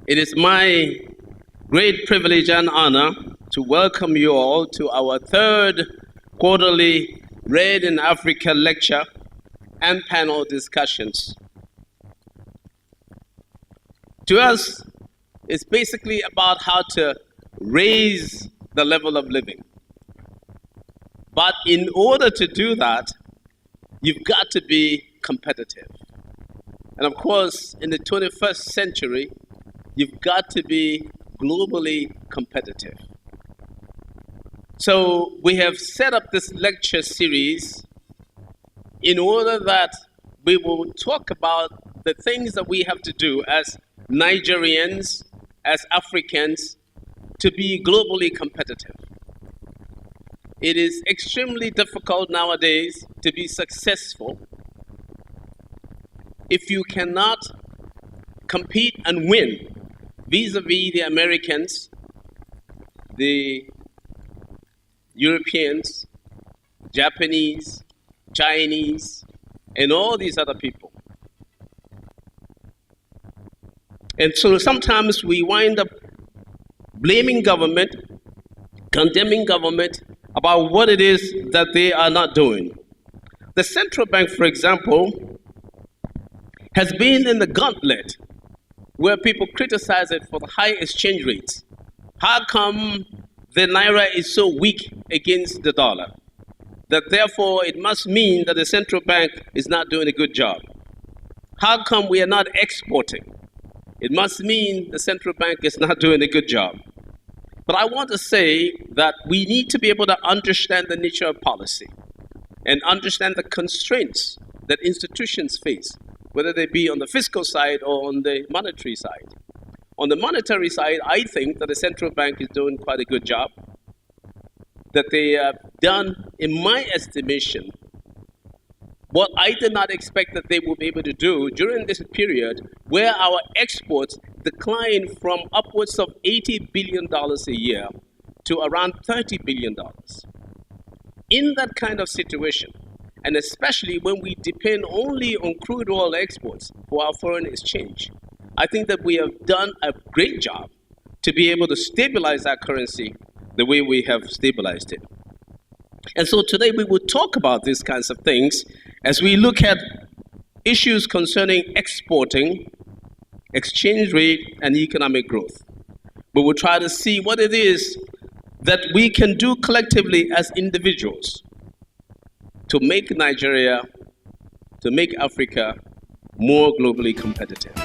It is my great privilege and honor to welcome you all to our third quarterly Red in Africa lecture and panel discussions. To us, it's basically about how to raise the level of living. But in order to do that, you've got to be competitive. And of course, in the 21st century, you've got to be globally competitive. So we have set up this lecture series in order that we will talk about the things that we have to do as Nigerians, as Africans, to be globally competitive. It is extremely difficult nowadays to be successful if you cannot compete and win vis-a-vis the Americans, the Europeans, Japanese, Chinese, and all these other people. And so sometimes we wind up blaming government, condemning government about what it is that they are not doing. The central bank, for example, has been in the gauntlet where people criticize it for the high exchange rates. How come the naira is so weak against the dollar? That therefore it must mean that the central bank is not doing a good job. How come we are not exporting? It must mean the central bank is not doing a good job. But I want to say that we need to be able to understand the nature of policy and understand the constraints that institutions face, whether they be on the fiscal side or on the monetary side. On the monetary side, I think that the central bank is doing quite a good job, that they have done, in my estimation, what I did not expect that they would be able to do during this period where our exports declined from upwards of $80 billion a year to around $30 billion. In that kind of situation, and especially when we depend only on crude oil exports for our foreign exchange, I think that we have done a great job to be able to stabilize our currency the way we have stabilized it. And so today we will talk about these kinds of things as we look at issues concerning exporting, exchange rate, and economic growth. We will try to see what it is that we can do collectively as individuals to make Nigeria, to make Africa more globally competitive.